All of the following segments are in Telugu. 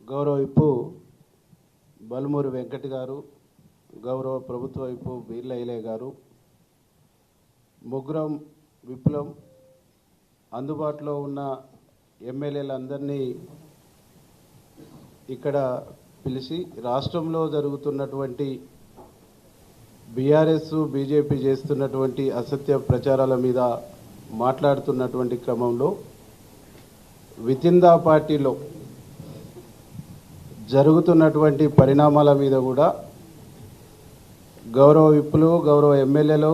గౌరవ విప్పు బల్మూరి వెంకట్ గారు, గౌరవ ప్రభుత్వ విప్పు బీర్ల ఐలయ్య గారు, ముగ్గురం విప్లవం అందుబాటులో ఉన్న ఎమ్మెల్యేలందరినీ ఇక్కడ పిలిచి రాష్ట్రంలో జరుగుతున్నటువంటి బీఆర్ఎస్ బీజేపీ చేస్తున్నటువంటి అసత్య ప్రచారాల మీద మాట్లాడుతున్నటువంటి క్రమంలో వితిన్ ద పార్టీలో జరుగుతున్నటువంటి పరిణామాల మీద కూడా గౌరవ విప్పులు, గౌరవ ఎమ్మెల్యేలు,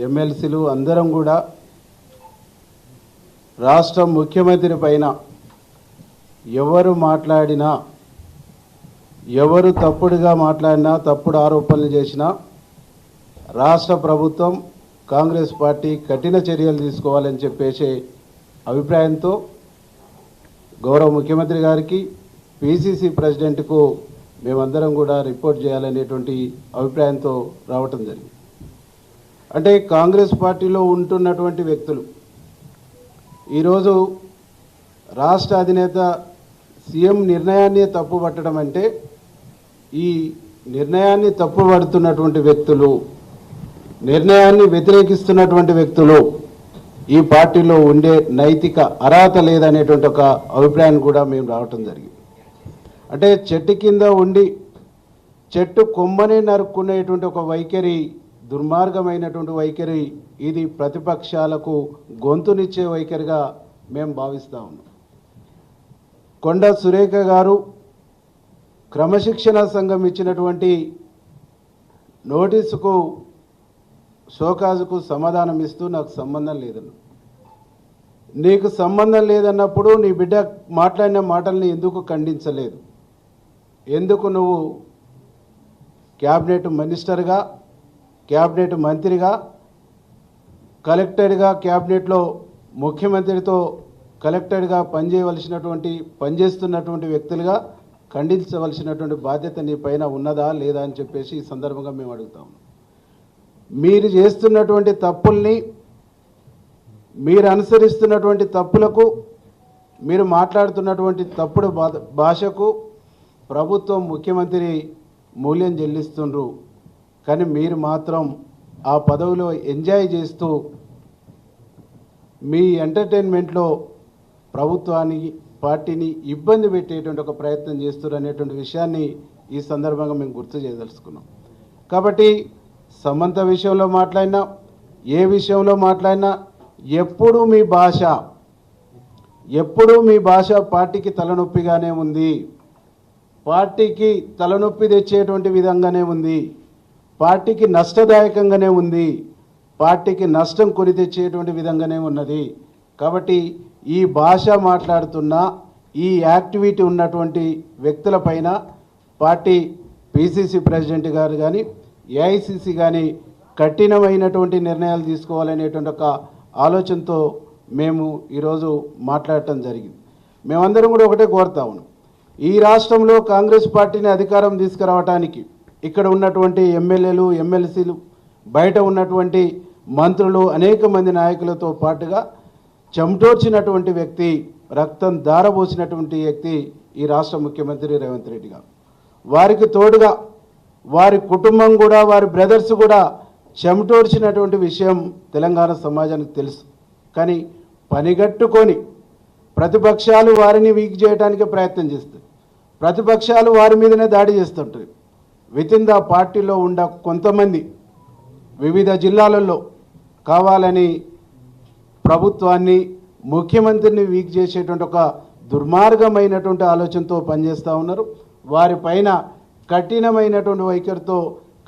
ఎమ్మెల్సీలు అందరం కూడా రాష్ట్ర ముఖ్యమంత్రి పైన ఎవరు మాట్లాడినా, ఎవరు తప్పుడుగా మాట్లాడినా, తప్పుడు ఆరోపణలు చేసినా రాష్ట్ర ప్రభుత్వం కాంగ్రెస్ పార్టీ కఠిన చర్యలు తీసుకోవాలని చెప్పేసి అభిప్రాయంతో గౌరవ ముఖ్యమంత్రి గారికి, పిసిసి ప్రెసిడెంట్కు మేమందరం కూడా రిపోర్ట్ చేయాలనేటువంటి అభిప్రాయంతో రావటం జరిగింది. అంటే కాంగ్రెస్ పార్టీలో ఉంటున్నటువంటి వ్యక్తులు ఈరోజు రాష్ట్ర అధినేత సీఎం నిర్ణయాన్ని తప్పుపట్టడం అంటే, ఈ నిర్ణయాన్ని తప్పుపడుతున్నటువంటి వ్యక్తులు, నిర్ణయాన్ని వ్యతిరేకిస్తున్నటువంటి వ్యక్తులు ఈ పార్టీలో ఉండే నైతిక అర్హత లేదనేటువంటి ఒక అభిప్రాయాన్ని కూడా మేము రావటం జరిగింది. అంటే చెట్టు కింద ఉండి చెట్టు కొమ్మనే నరుక్కునేటువంటి ఒక వైఖరి, దుర్మార్గమైనటువంటి వైఖరి, ఇది ప్రతిపక్షాలకు గొంతునిచ్చే వైఖరిగా మేము భావిస్తూ ఉన్నాం. కొండ సురేఖ గారు క్రమశిక్షణ సంఘం ఇచ్చినటువంటి నోటీసుకు, షోకాజుకు సమాధానం ఇస్తూ నాకు సంబంధం లేదన్న. నీకు సంబంధం లేదన్నప్పుడు నీ బిడ్డ మాట్లాడిన మాటల్ని ఎందుకు ఖండించలేదు? ఎందుకు నువ్వు క్యాబినెట్ మినిస్టర్గా, క్యాబినెట్ మంత్రిగా, కలెక్టర్గా, క్యాబినెట్లో ముఖ్యమంత్రితో కలెక్టర్గా పనిచేస్తున్నటువంటి వ్యక్తులుగా ఖండించవలసినటువంటి బాధ్యత నీ పైన ఉన్నదా లేదా అని చెప్పేసి ఈ సందర్భంగా మేము అడుగుతాము. మీరు చేస్తున్నటువంటి తప్పుల్ని, మీరు అనుసరిస్తున్నటువంటి తప్పులకు, మీరు మాట్లాడుతున్నటువంటి తప్పుడు భాషకు ప్రభుత్వం, ముఖ్యమంత్రి మూల్యం చెల్లిస్తుండ్రు. కానీ మీరు మాత్రం ఆ పదవిలో ఎంజాయ్ చేస్తూ మీ ఎంటర్టైన్మెంట్లో ప్రభుత్వాన్ని, పార్టీని ఇబ్బంది పెట్టేటువంటి ఒక ప్రయత్నం చేస్తున్నారు అనేటువంటి విషయాన్ని ఈ సందర్భంగా మేము గుర్తు చేయదలుచుకున్నాం. కాబట్టి సమంత విషయంలో మాట్లాడినా, ఏ విషయంలో మాట్లాడినా ఎప్పుడూ మీ భాష పార్టీకి తలనొప్పిగానే ఉంది, పార్టీకి తలనొప్పి తెచ్చేటువంటి విధంగానే ఉంది, పార్టీకి నష్టదాయకంగానే ఉంది, పార్టీకి నష్టం కొని తెచ్చేటువంటి విధంగానే ఉన్నది. కాబట్టి ఈ భాష మాట్లాడుతున్న, ఈ యాక్టివిటీ ఉన్నటువంటి వ్యక్తులపైన పార్టీ పిసిసి ప్రెసిడెంట్ గారు కానీ, ఏఐసిసి కానీ కఠినమైనటువంటి నిర్ణయాలు తీసుకోవాలనేటువంటి ఒక ఆలోచనతో మేము ఈరోజు మాట్లాడటం జరిగింది. మేమందరం కూడా ఒకటే కోరుతా ఉన్నాం. ఈ రాష్ట్రంలో కాంగ్రెస్ పార్టీని అధికారం తీసుకురావడానికి ఇక్కడ ఉన్నటువంటి ఎమ్మెల్యేలు, ఎమ్మెల్సీలు, బయట ఉన్నటువంటి మంత్రులు, అనేక మంది నాయకులతో పాటుగా చెమటోర్చినటువంటి వ్యక్తి, రక్తం ధారపోసినటువంటి వ్యక్తి ఈ రాష్ట్ర ముఖ్యమంత్రి రేవంత్ రెడ్డి గారు. వారికి తోడుగా వారి కుటుంబం కూడా, వారి బ్రదర్స్ కూడా చెమటోర్చినటువంటి విషయం తెలంగాణ సమాజానికి తెలుసు. కానీ పనిగట్టుకొని ప్రతిపక్షాలు వారిని వీక్ చేయడానికి ప్రయత్నం చేస్తాయి, ప్రతిపక్షాలు వారి మీదనే దాడి చేస్తుంటాయి. వితిన్ ద పార్టీలో ఉన్న కొంతమంది వివిధ జిల్లాలలో కావాలని ప్రభుత్వాన్ని, ముఖ్యమంత్రిని వీక్ చేసేటువంటి ఒక దుర్మార్గమైనటువంటి ఆలోచనతో పనిచేస్తూ ఉన్నారు. వారిపైన కఠినమైనటువంటి వైఖరితో,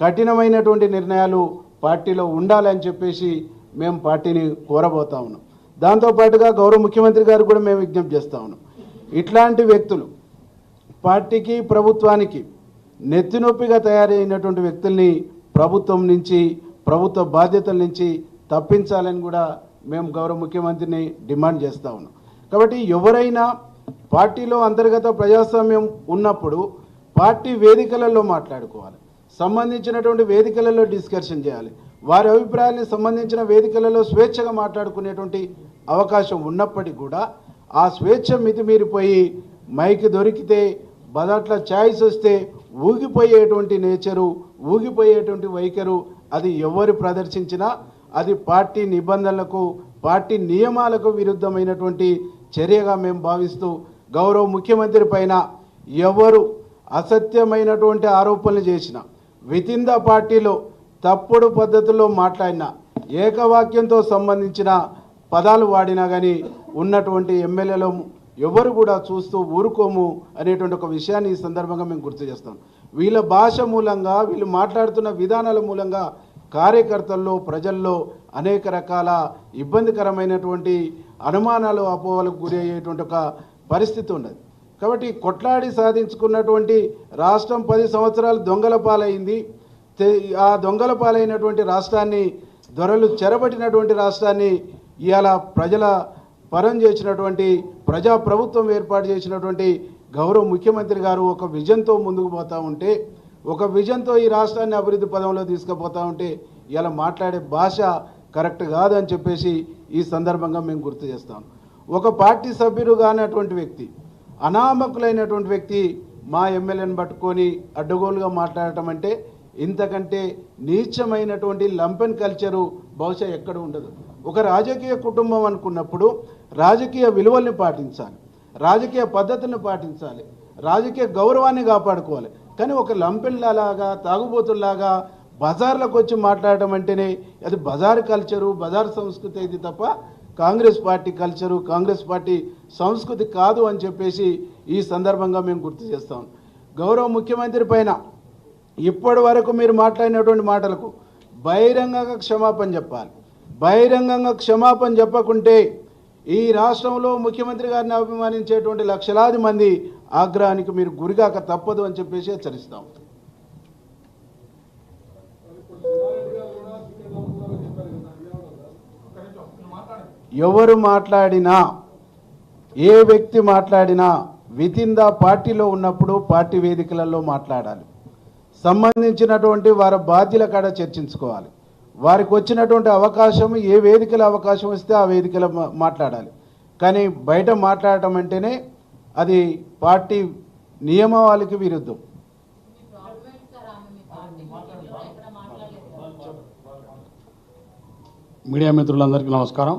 కఠినమైనటువంటి నిర్ణయాలు పార్టీలో ఉండాలని చెప్పేసి మేము పార్టీని కోరబోతా ఉన్నాం. దాంతోపాటుగా గౌరవ ముఖ్యమంత్రి గారు కూడా మేము విజ్ఞప్తి చేస్తూ ఉన్నాం. ఇట్లాంటి వ్యక్తులు పార్టీకి, ప్రభుత్వానికి నెత్తినొప్పిగా తయారైనటువంటి వ్యక్తుల్ని ప్రభుత్వం నుంచి, ప్రభుత్వ బాధ్యతల నుంచి తప్పించాలని కూడా మేము గౌరవ ముఖ్యమంత్రిని డిమాండ్ చేస్తూ ఉన్నాం. కాబట్టి ఎవరైనా పార్టీలో అంతర్గత ప్రజాస్వామ్యం ఉన్నప్పుడు పార్టీ వేదికలలో మాట్లాడుకోవాలి, సంబంధించినటువంటి వేదికలలో డిస్కషన్ చేయాలి, వారి అభిప్రాయాన్ని సంబంధించిన వేదికలలో స్వేచ్ఛగా మాట్లాడుకునేటువంటి అవకాశం ఉన్నప్పటికీ కూడా ఆ స్వేచ్ఛ మితిమీరిపోయి మైక్ దొరికితే బదట్ల ఛాయిస్ వస్తే ఊగిపోయేటువంటి నేచరు, ఊగిపోయేటువంటి వైఖరు అది ఎవరు ప్రదర్శించినా అది పార్టీ నిబంధనలకు, పార్టీ నియమాలకు విరుద్ధమైనటువంటి చర్యగా మేము భావిస్తూ గౌరవ ముఖ్యమంత్రి పైన ఎవరు అసత్యమైనటువంటి ఆరోపణలు చేసినా, వితిన్ ద పార్టీలో తప్పుడు పద్ధతుల్లో మాట్లాడినా, ఏకవాక్యంతో సంబంధించిన పదాలు వాడినా కానీ ఉన్నటువంటి ఎమ్మెల్యేలు ఎవరు కూడా చూస్తూ ఊరుకోము అనేటువంటి ఒక విషయాన్ని ఈ సందర్భంగా మేము గుర్తు చేస్తాం. వీళ్ళ భాష మూలంగా, వీళ్ళు మాట్లాడుతున్న విధానాల మూలంగా కార్యకర్తల్లో, ప్రజల్లో అనేక రకాల ఇబ్బందికరమైనటువంటి అనుమానాలు, అపోహలకు గురి అయ్యేటువంటి ఒక పరిస్థితి ఉన్నది. కాబట్టి కొట్లాడి సాధించుకున్నటువంటి రాష్ట్రం 10 సంవత్సరాలు దొంగల పాలైంది. ఆ దొంగల పాలైనటువంటి రాష్ట్రాన్ని, దొరలు చెరబట్టినటువంటి రాష్ట్రాన్ని ఇవాళ ప్రజల పరం చేసినటువంటి, ప్రజాప్రభుత్వం ఏర్పాటు చేసినటువంటి గౌరవ ముఖ్యమంత్రి గారు ఒక విజన్తో ముందుకు పోతూ ఉంటే, ఒక విజన్తో ఈ రాష్ట్రాన్ని అభివృద్ధి పదంలో తీసుకుపోతూ ఉంటే ఇలా మాట్లాడే భాష కరెక్ట్ కాదని చెప్పేసి ఈ సందర్భంగా మేము గుర్తు చేస్తాం. ఒక పార్టీ సభ్యుడు కానటువంటి వ్యక్తి, అనామకులైనటువంటి వ్యక్తి మా ఎమ్మెల్యేని పట్టుకొని అడ్డగోలుగా మాట్లాడటం అంటే ఇంతకంటే నీచమైనటువంటి లంపెన్ కల్చరు బహుశా ఎక్కడ ఉండదు. ఒక రాజకీయ కుటుంబం అనుకున్నప్పుడు రాజకీయ విలువల్ని పాటించాలి, రాజకీయ పద్ధతులను పాటించాలి, రాజకీయ గౌరవాన్ని కాపాడుకోవాలి. కానీ ఒక లంపెన్లాగా, తాగుబోతుల్లాగా బజార్లకు వచ్చి మాట్లాడటం అంటేనే అది బజార్ కల్చరు, బజార్ సంస్కృతి ఇది తప్ప Congress party culture, Congress party సంస్కృతి కాదు అని చెప్పేసి ఈ సందర్భంగా మేము గుర్తు చేస్తాం. గౌరవ ముఖ్యమంత్రి పైన ఇప్పటి వరకు మీరు మాట్లాడినటువంటి మాటలకు బహిరంగంగా క్షమాపణ చెప్పాలి. బహిరంగంగా క్షమాపణ చెప్పకుంటే ఈ రాష్ట్రంలో ముఖ్యమంత్రి గారిని అభిమానించేటువంటి లక్షలాది మంది ఆగ్రహానికి మీరు గురిగాక తప్పదు అని చెప్పేసి హెచ్చరిస్తాం. ఎవరు మాట్లాడినా, ఏ వ్యక్తి మాట్లాడినా వితిన్ ద పార్టీలో ఉన్నప్పుడు పార్టీ వేదికలలో మాట్లాడాలి. సంబంధించినటువంటి వారి బాధ్యుల కాడ చర్చించుకోవాలి. వారికి వచ్చినటువంటి అవకాశం, ఏ వేదికలో అవకాశం వస్తే ఆ వేదికలో మాట్లాడాలి. కానీ బయట మాట్లాడటం అంటేనే అది పార్టీ నియమావళికి విరుద్ధం. మీడియా మిత్రులందరికీ నమస్కారం.